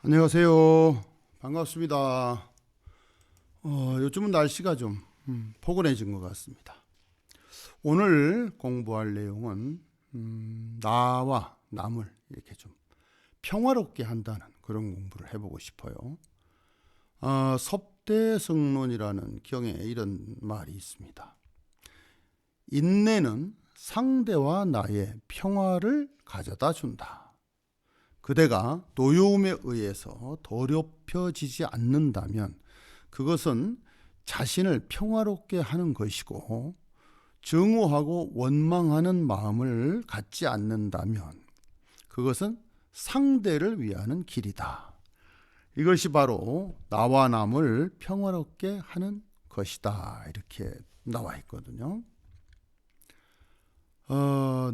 안녕하세요. 반갑습니다. 요즘은 날씨가 좀 포근해진 것 같습니다. 오늘 공부할 내용은 나와 남을 이렇게 좀 평화롭게 한다는 그런 공부를 해보고 싶어요. 섭대성론이라는 경에 이런 말이 있습니다. 인내는 상대와 나의 평화를 가져다 준다. 그대가 노여움에 의해서 더럽혀지지 않는다면 그것은 자신을 평화롭게 하는 것이고, 증오하고 원망하는 마음을 갖지 않는다면 그것은 상대를 위하는 길이다. 이것이 바로 나와 남을 평화롭게 하는 것이다. 이렇게 나와 있거든요.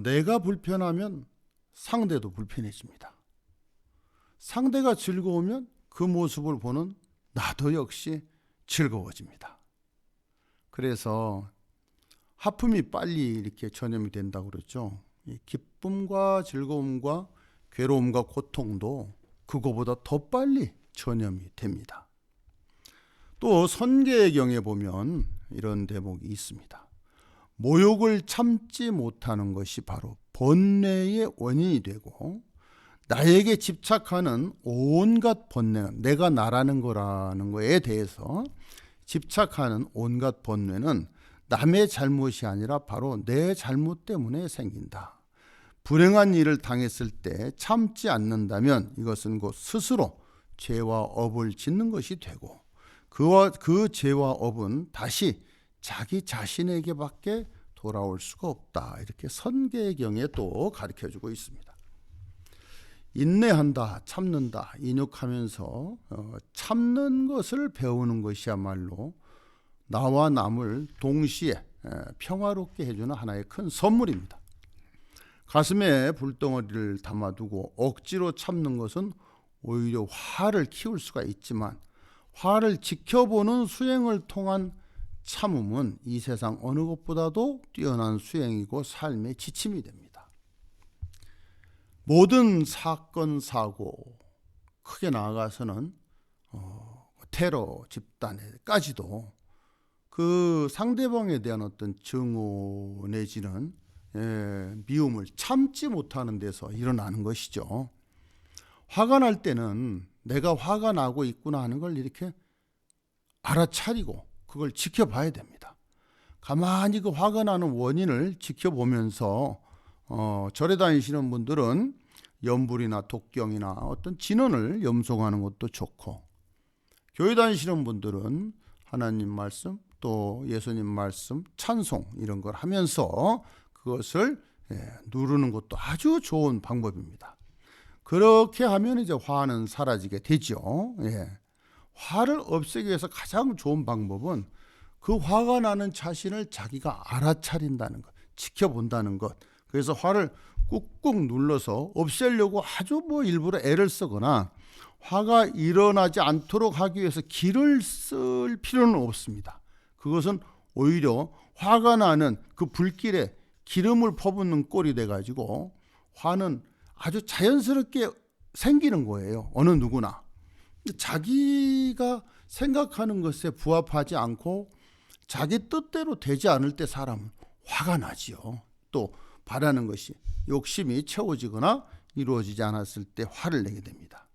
내가 불편하면 상대도 불편해집니다. 상대가 즐거우면 그 모습을 보는 나도 역시 즐거워집니다. 그래서 하품이 빨리 이렇게 전염이 된다고 그러죠. 기쁨과 즐거움과 괴로움과 고통도 그거보다 더 빨리 전염이 됩니다. 또 선계의 경에 보면 이런 대목이 있습니다. 모욕을 참지 못하는 것이 바로 번뇌의 원인이 되고, 나에게 집착하는 온갖 번뇌는, 내가 나라는 거라는 거에 대해서 집착하는 온갖 번뇌는 남의 잘못이 아니라 바로 내 잘못 때문에 생긴다. 불행한 일을 당했을 때 참지 않는다면 이것은 곧 스스로 죄와 업을 짓는 것이 되고, 그 죄와 업은 다시 자기 자신에게밖에 돌아올 수가 없다. 이렇게 선계경에 또 가르쳐주고 있습니다. 인내한다, 참는다, 인욕하면서 참는 것을 배우는 것이야말로 나와 남을 동시에 평화롭게 해주는 하나의 큰 선물입니다. 가슴에 불덩어리를 담아두고 억지로 참는 것은 오히려 화를 키울 수가 있지만, 화를 지켜보는 수행을 통한 참음은 이 세상 어느 것보다도 뛰어난 수행이고 삶의 지침이 됩니다. 모든 사건, 사고, 크게 나아가서는 테러 집단에까지도 그 상대방에 대한 어떤 증오 내지는 미움을 참지 못하는 데서 일어나는 것이죠. 화가 날 때는 내가 화가 나고 있구나 하는 걸 이렇게 알아차리고 그걸 지켜봐야 됩니다. 가만히 그 화가 나는 원인을 지켜보면서 절에 다니시는 분들은 염불이나 독경이나 어떤 진언을 염송하는 것도 좋고, 교회 다니시는 분들은 하나님 말씀 또 예수님 말씀 찬송 이런 걸 하면서 그것을 누르는 것도 아주 좋은 방법입니다. 그렇게 하면 이제 화는 사라지게 되죠. 화를 없애기 위해서 가장 좋은 방법은 그 화가 나는 자신을 자기가 알아차린다는 것, 지켜본다는 것. 그래서 화를 꾹꾹 눌러서 없애려고 아주 일부러 애를 쓰거나 화가 일어나지 않도록 하기 위해서 기를 쓸 필요는 없습니다. 그것은 오히려 화가 나는 그 불길에 기름을 퍼붓는 꼴이 돼가지고 화는 아주 자연스럽게 생기는 거예요. 어느 누구나. 자기가 생각하는 것에 부합하지 않고 자기 뜻대로 되지 않을 때 사람은 화가 나지요. 또 바라는 것이 욕심이 채워지거나 이루어지지 않았을 때 화를 내게 됩니다.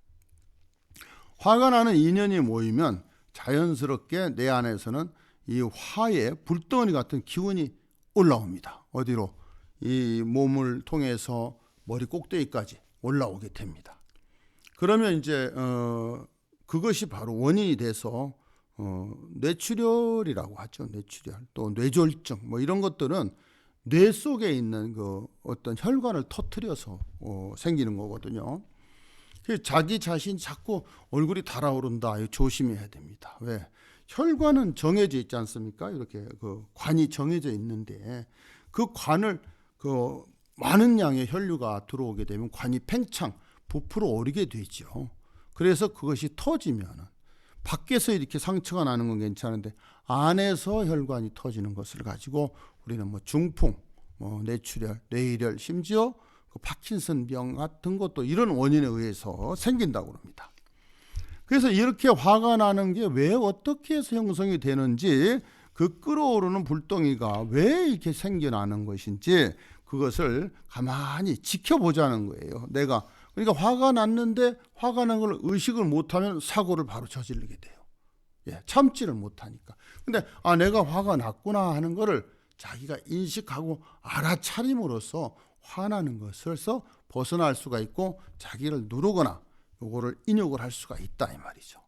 화가 나는 인연이 모이면 자연스럽게 내 안에서는 이 화의 불덩어리 같은 기운이 올라옵니다. 어디로? 이 몸을 통해서 머리 꼭대기까지 올라오게 됩니다. 그러면 이제 그것이 바로 원인이 돼서 뇌출혈이라고 하죠. 뇌출혈, 또 뇌졸중 이런 것들은 뇌 속에 있는 그 어떤 혈관을 터뜨려서 생기는 거거든요. 자기 자신 자꾸 얼굴이 달아오른다. 조심해야 됩니다. 왜? 혈관은 정해져 있지 않습니까? 이렇게 그 관이 정해져 있는데 그 관을 그 많은 양의 혈류가 들어오게 되면 관이 팽창, 부풀어 오르게 되죠. 그래서 그것이 터지면 밖에서 이렇게 상처가 나는 건 괜찮은데 안에서 혈관이 터지는 것을 가지고 우리는 중풍, 뇌출혈, 뇌일혈, 심지어 그 파킨슨 병 같은 것도 이런 원인에 의해서 생긴다고 합니다. 그래서 이렇게 화가 나는 게 왜 어떻게 해서 형성이 되는지, 그 끓어오르는 불덩이가 왜 이렇게 생겨나는 것인지 그것을 가만히 지켜보자는 거예요. 내가 그러니까 화가 났는데 화가 난 걸 의식을 못하면 사고를 바로 저지르게 돼요. 참지를 못하니까. 근데 내가 화가 났구나 하는 거를 자기가 인식하고 알아차림으로써 화나는 것에서 벗어날 수가 있고 자기를 누르거나 요거를 인욕을 할 수가 있다 이 말이죠.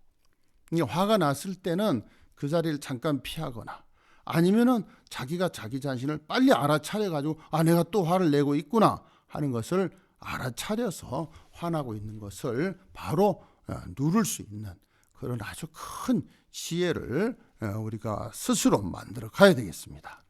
화가 났을 때는 그 자리를 잠깐 피하거나 아니면은 자기가 자기 자신을 빨리 알아차려 가지고 내가 또 화를 내고 있구나 하는 것을 알아차려서 화나고 있는 것을 바로 누를 수 있는 그런 아주 큰 지혜를 우리가 스스로 만들어 가야 되겠습니다.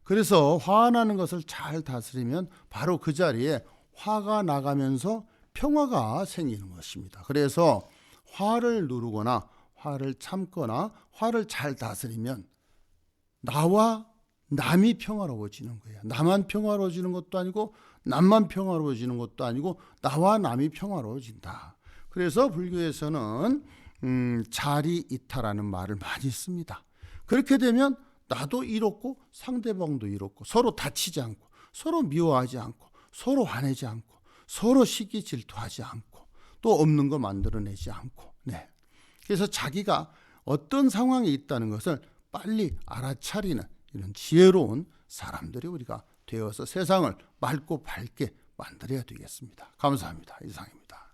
그래서 화나는 것을 잘 다스리면 바로 그 자리에 화가 나가면서 평화가 생기는 것입니다. 그래서 화를 누르거나 화를 참거나 화를 잘 다스리면 나와 남이 평화로워지는 거예요. 나만 평화로워지는 것도 아니고 남만 평화로워지는 것도 아니고 나와 남이 평화로워진다. 그래서 불교에서는 자리이타라는 말을 많이 씁니다. 그렇게 되면 나도 이롭고 상대방도 이롭고 서로 다치지 않고 서로 미워하지 않고 서로 화내지 않고 서로 시기 질투하지 않고 또 없는 거 만들어내지 않고 그래서 자기가 어떤 상황에 있다는 것을 빨리 알아차리는 이런 지혜로운 사람들이 우리가 되어서 세상을 맑고 밝게 만들어야 되겠습니다. 감사합니다. 이상입니다.